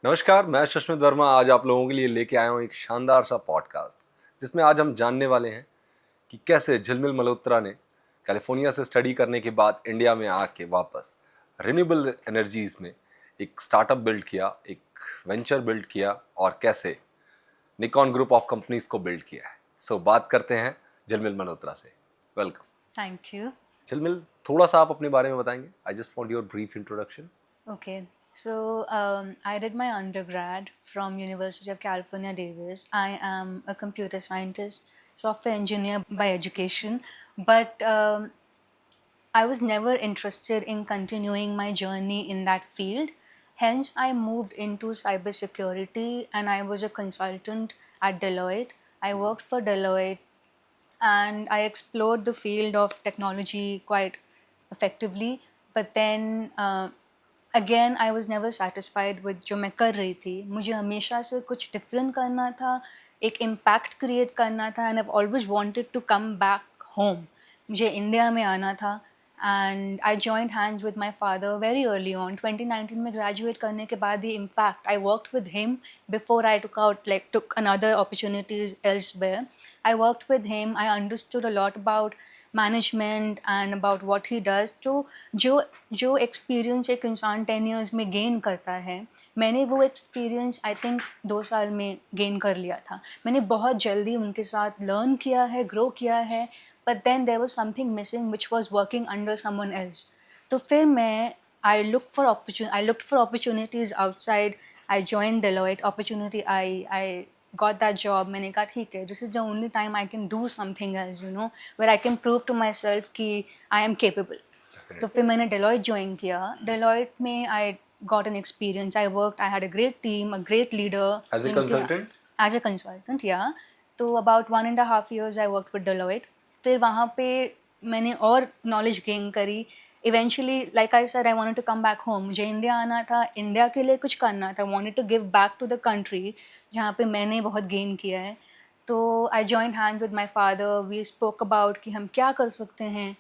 नमस्कार, मैं सुष्मित वर्मा आज आप लोगों के लिए लेके आया हूँ एक शानदार सा पॉडकास्ट जिसमें आज हम जानने वाले हैं कि कैसे झिलमिल मल्होत्रा ने कैलिफोर्निया से स्टडी करने के बाद इंडिया में आके वापस रिन्यूएबल एनर्जीज में एक स्टार्टअप बिल्ड किया, एक वेंचर बिल्ड किया और कैसे निकॉन ग्रुप ऑफ कंपनीज को बिल्ड किया है। बात करते हैं झिलमिल मल्होत्रा से। वेलकम। Thank you. झिलमिल, थोड़ा सा आप अपने बारे में बताएंगे? I just want your brief introduction. Okay. So I did my undergrad from University of California, Davis. I am a computer scientist, software engineer by education, but I was never interested in continuing my journey in that field. Hence, I moved into cybersecurity and I was a consultant at Deloitte. I worked for Deloitte and I explored the field of technology quite effectively. But then again, I was never satisfied with जो मैं कर रही थी. मुझे हमेशा से कुछ different करना था, एक इम्पैक्ट क्रिएट करना था, and I've always wanted to come back home. मुझे इंडिया में आना था and I joined hands with my father very early on. 2019 में graduate करने के बाद ही, in fact, I worked with him before I took another opportunities elsewhere. I worked with him. I understood a lot about management and about what he does. तो जो experience एक इंसान 10 years में gain करता है, मैंने वो experience I think 2 साल में gain कर लिया था. मैंने बहुत जल्दी उनके साथ learn किया है, grow किया है, but then there was something missing which was working under someone else. तो फिर मैं I looked for opportunities outside. I joined Deloitte. I got that job. मैंने कहा ठीक है, this is the only time I can do something else, where I can prove to myself कि I am capable. तो फिर मैंने Deloitte join किया. Deloitte में I got an experience. I worked. I had a great team, a great leader. As a consultant? As a consultant, yeah. तो about 1.5 years I worked with Deloitte. फिर वहाँ पे मैंने और नॉलेज गेन करी. Eventually like I said, I wanted to come back home. मुझे India आना था, इंडिया के लिए कुछ करना था. Wanted to give back to the country जहाँ पे मैंने बहुत गेन किया है. तो I joined hand with my father. We spoke about कि हम क्या कर सकते हैं.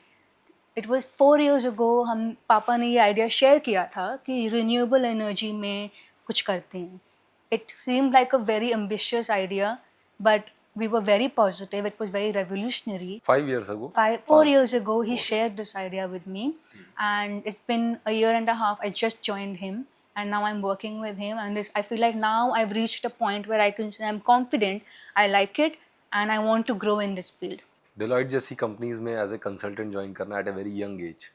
इट वॉज 4 years ago. हम पापा ने ये आइडिया शेयर किया था कि रिन्यूएबल एनर्जी में कुछ करते हैं. It seemed like a very ambitious idea, but we were very positive. It was very revolutionary. 5 years ago? 4 years ago, he shared this idea with me, and it's been a year and a half. I just joined him, and now I'm working with him. And I feel like now I've reached a point where I can say I'm confident, I like it, and I want to grow in this field. Deloitte जैसी companies में as a consultant join करना at a very young age,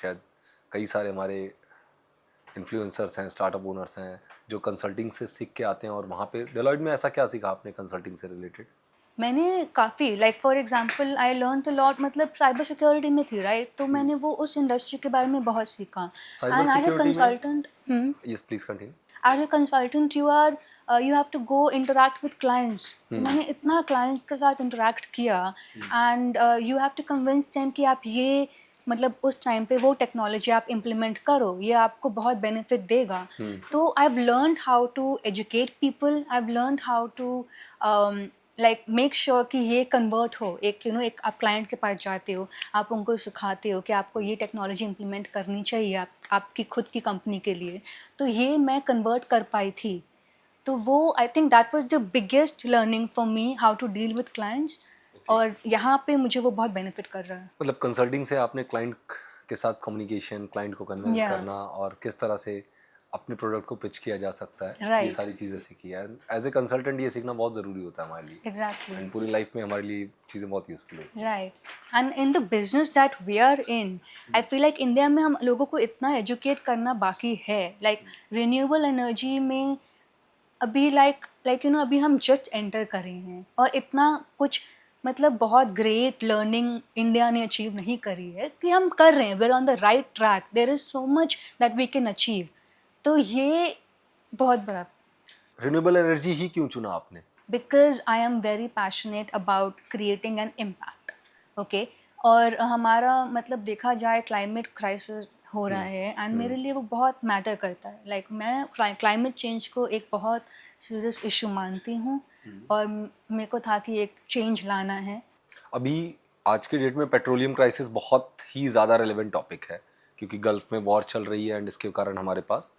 शायद कई सारे हमारे influencers हैं, startup owners हैं जो कंसल्टिंग से सीख के आते हैं. और वहाँ पे Deloitte में ऐसा क्या सीखा आपने कंसल्टिंग से रिलेटेड? मैंने काफ़ी like for example I learn a lot. मतलब साइबर सिक्योरिटी में थी, राइट? तो मैंने वो उस इंडस्ट्री के बारे में बहुत सीखा. Cyber and as a security consultant, yes please continue. As a consultant you have to go interact with clients. मैंने इतना clients के साथ interact किया and you have to convince them कि आप ये मतलब उस टाइम पे वो टेक्नोलॉजी आप इम्प्लीमेंट करो, ये आपको बहुत बेनिफिट देगा. तो I have learned how to educate people. I have learned how to like make sure कि ये कन्वर्ट हो. एक आप क्लाइंट के पास जाते हो, आप उनको सिखाते हो कि आपको ये टेक्नोलॉजी इम्प्लीमेंट करनी चाहिए आपकी खुद की कंपनी के लिए. तो ये मैं कन्वर्ट कर पाई थी. तो वो I think that was the biggest learning for me, how to deal with clients. और यहाँ पे मुझे वो बहुत बेनिफिट कर रहा है. मतलब कंसल्टिंग से आपने क्लाइंट के साथ कम्युनिकेशन, क्लाइंट को कन्विंस करना और किस तरह से अपने प्रोडक्ट को पिच किया जा सकता है, ये सारी चीज़ें सीखी है. एज ए कंसल्टेंट ये सीखना बहुत ज़रूरी होता है हमारे लिए. एग्जैक्टली. एंड पूरी लाइफ में हमारे लिए चीज़ें बहुत यूजफुल है. Right. And in the business that we are in, I feel like India में हम लोगों को इतना एजुकेट करना बाकी है. लाइक रिन्यूएबल एनर्जी में अभी अभी हम जस्ट एंटर कर रहे हैं और इतना कुछ मतलब बहुत ग्रेट लर्निंग इंडिया ने अचीव नहीं करी है कि हम कर रहे हैं. We are on the right track. There is so much that we can achieve. तो ये बहुत बड़ा. रिन्यूएबल एनर्जी ही क्यों चुना आपने? Because I am very passionate about creating an impact. Okay. और हमारा मतलब देखा जाए क्लाइमेट क्राइसिस हो रहा है एंड मेरे लिए वो बहुत मैटर करता है. लाइक मैं क्लाइमेट चेंज को एक बहुत सीरियस इशू मानती हूँ और मेरे को था कि एक चेंज लाना है. अभी आज के डेट में पेट्रोलियम क्राइसिस बहुत ही ज़्यादा रेलेवेंट टॉपिक है क्योंकि गल्फ में वॉर चल रही है एंड इसके कारण हमारे पास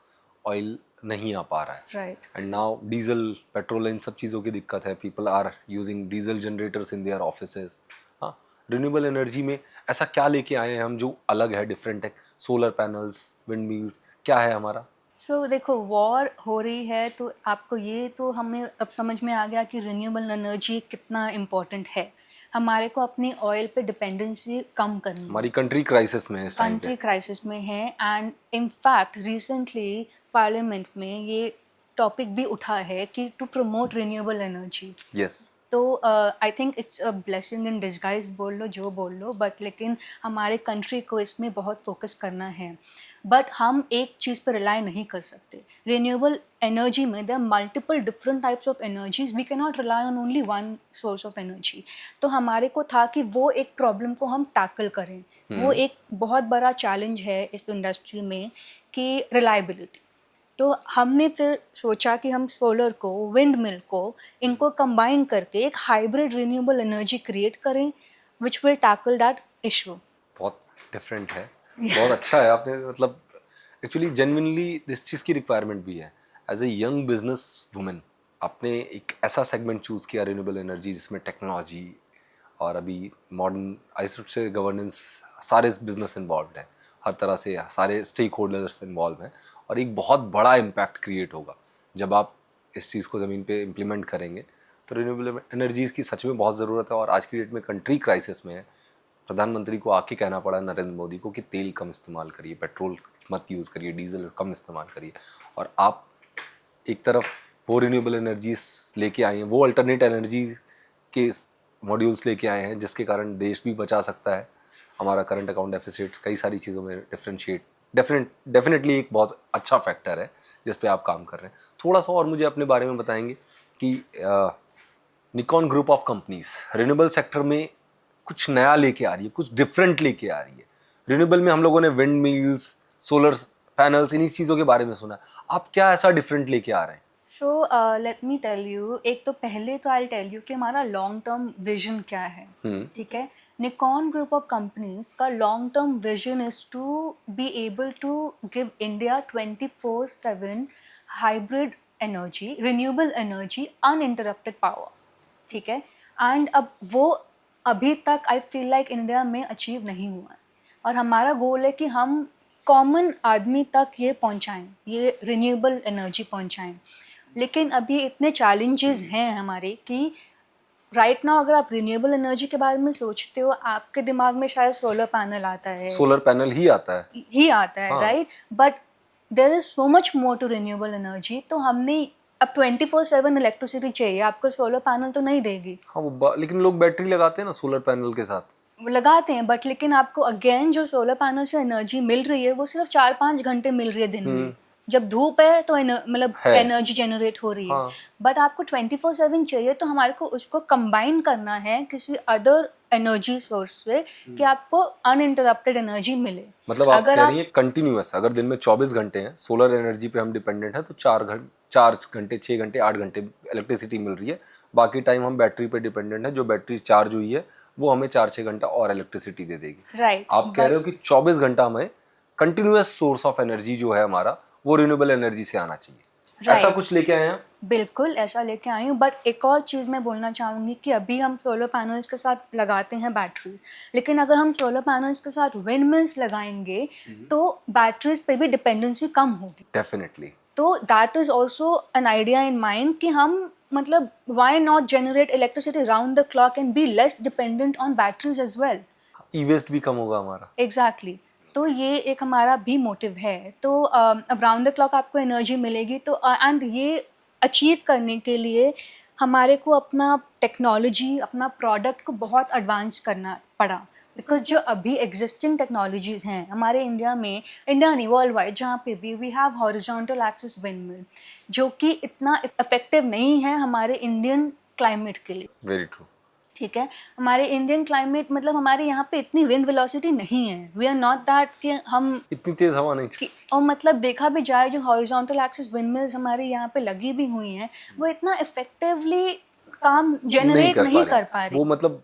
ऑयल नहीं आ पा रहा है, right. And now diesel petrol इन सब चीज़ों की दिक्कत है, people are using diesel generators in their offices. हाँ, रिन्यूएबल एनर्जी में ऐसा क्या लेके आए हैं हम जो अलग है, डिफरेंट है? सोलर पैनल्स, विंड मिल्स, क्या है हमारा? सो देखो, वॉर हो रही है तो आपको ये तो हमें अब समझ में आ गया कि रिन्यूएबल एनर्जी कितना इम्पोर्टेंट है। हमारे को अपनी ऑयल पे डिपेंडेंसी कम करनी है। हमारी कंट्री क्राइसिस में है इस टाइम पे। कंट्री क्राइसिस में है, एंड इनफैक्ट रिसेंटली पार्लियामेंट में ये टॉपिक भी उठा है कि to promote renewable energy. Yes. तो I think it's a blessing in disguise, बोल लो जो बोल लो, बट लेकिन हमारे कंट्री को इसमें बहुत फोकस करना है। बट हम एक चीज़ पर रिलाई नहीं कर सकते। रिन्यूएबल एनर्जी में there are multiple different types of energies, we can not rely on only one source of energy. तो हमारे को था कि वो एक प्रॉब्लम को हम टैकल करें। वो एक बहुत बड़ा चैलेंज है इस इंडस्ट्री में कि रिलायबिलिटी। तो हमने फिर सोचा कि हम सोलर को, विंड मिल को, इनको कंबाइन करके एक हाइब्रिड रिन्यूएबल एनर्जी क्रिएट करें which will tackle that issue. बहुत डिफरेंट है, बहुत अच्छा है आपने, मतलब एक्चुअली जेन्युइनली इस चीज़ की रिक्वायरमेंट भी है। As a young business women आपने एक ऐसा सेगमेंट चूज़ किया रिन्यूएबल एनर्जी जिसमें टेक्नोलॉजी और अभी modern I should say governance, सारे बिजनेस इन्वॉल्व हैं, हर तरह से सारे स्टेक होल्डर्स इन्वॉल्व हैं, और एक बहुत बड़ा इम्पैक्ट क्रिएट होगा जब आप इस चीज़ को ज़मीन पे इम्प्लीमेंट करेंगे। तो रिन्यूएबल एनर्जीज़ की सच में बहुत ज़रूरत है, और आज की डेट में कंट्री क्राइसिस में है। प्रधानमंत्री को आके कहना पड़ा नरेंद्र मोदी को कि तेल कम इस्तेमाल करिए, पेट्रोल मत यूज़ करिए, डीजल कम इस्तेमाल करिए, और आप एक तरफ वो रिन्यूएबल एनर्जीज लेके आए हैं, वो अल्टरनेट एनर्जी के मॉड्यूल्स लेके आए हैं जिसके कारण देश भी बचा सकता है, हमारा करंट अकाउंट डेफिसिट कई सारी चीज़ों में डिफरेंशिएट डेफिनेटली एक बहुत अच्छा फैक्टर है जिस पे आप काम कर रहे हैं। थोड़ा सा और मुझे अपने बारे में बताएंगे कि Nikon group of companies renewable sector में कुछ नया लेके आ रही है, कुछ डिफरेंट लेके आ रही है। रिन्यूएबल में हम लोगों ने विंड मिल्स, सोलर पैनल्स, इन्हीं चीज़ों के बारे में सुना है, आप क्या ऐसा डिफरेंट लेके आ रहे हैं? So let me tell you, एक तो पहले तो आई टेल यू कि हमारा लॉन्ग टर्म विजन क्या है। ठीक है, निकॉन ग्रुप ऑफ कंपनीज का long term vision is to be able to give India 24/7 hybrid energy, renewable energy, uninterrupted power. ठीक है, एंड अब वो अभी तक आई फील लाइक इंडिया में अचीव नहीं हुआ है, और हमारा गोल है कि हम कॉमन आदमी तक ये पहुंचाएं, ये रिन्यूएबल एनर्जी पहुंचाएं। लेकिन अभी इतने चैलेंजेस हैं हमारे कि राइट नाउ अगर आप रिन्यूएबल एनर्जी के बारे में सोचते हो, आपके दिमाग में शायद सोलर पैनल आता है, सोलर पैनल ही आता है। हाँ। Right, but there is so much more to renewable energy. तो हमने अब 24/7 इलेक्ट्रिसिटी चाहिए, आपको सोलर पैनल तो नहीं देगी। हाँ, लेकिन लोग बैटरी लगाते हैं ना सोलर पैनल के साथ। वो लगाते हैं, बट लेकिन आपको अगेन जो सोलर पैनल से एनर्जी मिल रही है वो सिर्फ 4-5 घंटे मिल रही है दिन में। जब धूप है तो मतलब एनर्जी जनरेट हो रही है। हाँ। बट आपको 24/7 चाहिए, तो हमारे को उसको कंबाइन करना है किसी अदर एनर्जी सोर्स से कि आपको अनइंटरप्टेड एनर्जी मिले। मतलब आप कह रही हैं कंटिन्यूअस, अगर दिन में 24 घंटे हैं सोलर एनर्जी पे हम डिपेंडेंट है, तो 4 घंटे 6 घंटे 8 घंटे इलेक्ट्रिसिटी मिल रही है, बाकी टाइम हम बैटरी पे डिपेंडेंट है, जो बैटरी चार्ज हुई है वो हमें 4-6 घंटा और इलेक्ट्रिसिटी दे देगी। राइट, आप कह रहे हो कि 24 घंटा हमें कंटिन्यूअस सोर्स ऑफ एनर्जी जो है हमारा वो रिन्यूएबल एनर्जी से आना चाहिए। ऐसा कुछ लेके आए हैं? बिल्कुल ऐसा लेके आई हूँ, बट एक और चीज़ मैं बोलना चाहूँगी कि अभी हम सोलर पैनल्स के साथ लगाते हैं बैटरीज, लेकिन अगर हम सोलर पैनल्स के साथ विंड मिल्स लगाएंगे तो बैटरीज पे भी डिपेंडेंसी कम होगी। डेफिनेटली। तो that is also an idea in mind कि हम मतलब why not generate electricity round the clock and be less dependent on batteries as well. E waste भी कम होगा हमारा। एग्जैक्टली, तो ये एक हमारा भी मोटिव है। तो अब राउंड द क्लॉक आपको एनर्जी मिलेगी, तो एंड ये अचीव करने के लिए हमारे को अपना टेक्नोलॉजी, अपना प्रोडक्ट को बहुत एडवांस करना पड़ा, बिकॉज जो अभी एग्जिस्टिंग टेक्नोलॉजीज़ हैं हमारे इंडिया में, इंडिया नहीं वर्ल्ड वाइड जहाँ पे भी, we have horizontal axis wind mill, जो कि इतना इफेक्टिव नहीं है हमारे इंडियन क्लाइमेट के लिए। Very true. ठीक है, हमारे इंडियन क्लाइमेट मतलब हमारे यहाँ पे इतनी विंड वेलोसिटी नहीं है, वी आर नॉट दैट कि हम इतनी तेज हवा नहीं और मतलब देखा भी जाए जो हॉरिजॉन्टल एक्सिस विंड मिल्स हमारे यहाँ पे लगी भी हुई हैं वो इतना इफेक्टिवली काम जनरेट नहीं कर पा रही। वो मतलब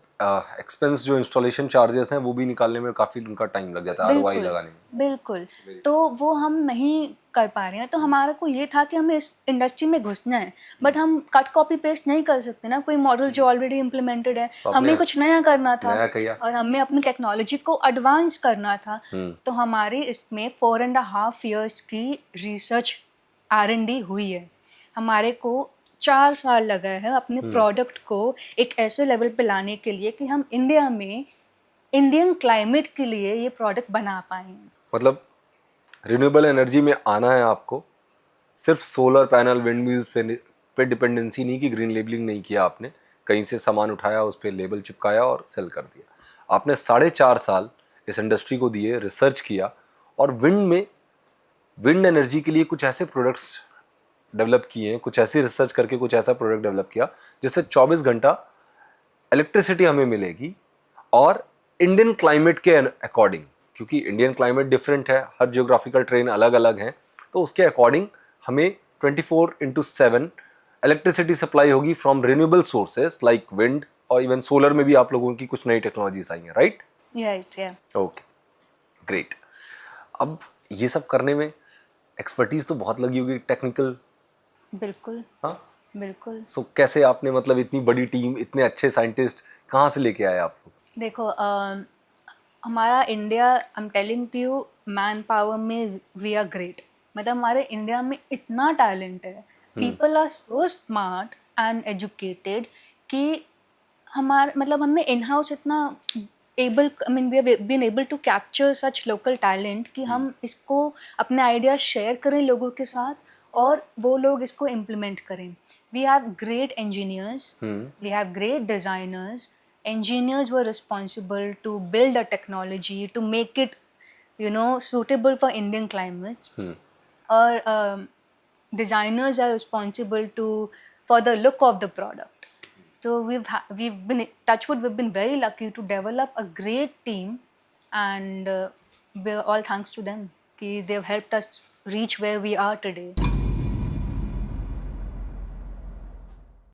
एक्सपेंस जो इंस्टॉलेशन चार्जेस हैं वो भी निकालने में काफी उनका टाइम लग जाता है आरओआई बिल्कुल लगाने में। बिल्कुल। तो वो हम नहीं कर पा रहे हैं, तो हमारा को ये था कि हमें इस इंडस्ट्री में घुसना है, बट हम कट कॉपी पेस्ट नहीं कर सकते ना, कोई मॉडल जो ऑलरेडी इम्प्लीमेंटेड है, तो आपने हमें कुछ नया करना था नया किया। और हमें अपनी टेक्नोलॉजी को एडवांस करना था। तो हमारी इसमें 4.5 years की रिसर्च R&D हुई है। हमारे को 4 साल लगा है अपने प्रोडक्ट को एक ऐसे लेवल पे लाने के लिए कि हम इंडिया में इंडियन क्लाइमेट के लिए ये प्रोडक्ट बना पाए। मतलब रिन्यूएबल एनर्जी में आना है आपको, सिर्फ सोलर पैनल विंड मिल्स पे डिपेंडेंसी नहीं की, ग्रीन लेबलिंग नहीं किया आपने, कहीं से सामान उठाया उस पर लेबल चिपकाया और सेल कर दिया। आपने 4.5 साल इस इंडस्ट्री को दिए, रिसर्च किया और विंड एनर्जी के लिए कुछ ऐसे प्रोडक्ट्स डेवलप किए हैं, कुछ ऐसी रिसर्च करके कुछ ऐसा प्रोडक्ट डेवलप किया जिससे 24 घंटा इलेक्ट्रिसिटी हमें मिलेगी और इंडियन क्लाइमेट के अकॉर्डिंग, क्योंकि इंडियन क्लाइमेट डिफरेंट है, हर जियोग्राफिकल ट्रेन अलग अलग हैं, तो उसके अकॉर्डिंग हमें 24/7 इलेक्ट्रिसिटी सप्लाई होगी from renewable sources like wind, और इवन सोलर में भी आप लोगों की कुछ नई टेक्नोलॉजीज आई हैं, राइट? राइट, या ओके, ग्रेट। अब ये सब करने में एक्सपर्टीज तो बहुत लगी होगी, टेक्निकल। बिल्कुल हाँ, बिल्कुल। सो कैसे आपने मतलब इतनी बड़ी टीम, इतने अच्छे साइंटिस्ट कहाँ से लेके आए आप लोग? देखो हमारा India, I am telling to you, man power में वी आर ग्रेट। मतलब हमारे इंडिया में इतना टैलेंट है, people are so smart and educated कि हमारे मतलब हमने इन हाउस इतना able, I mean we have been able to capture such local talent कि हम इसको अपने आइडियाज शेयर करें लोगों के साथ और वो लोग इसको इम्प्लीमेंट करें। We have great engineers, we have great designers. Engineers were responsible to build a technology to make it, you know, suitable for Indian climates. Or designers are responsible for the look of the product. So we've been, touchwood, we've been very lucky to develop a great team, and we're all thanks to them. They've helped us reach where we are today.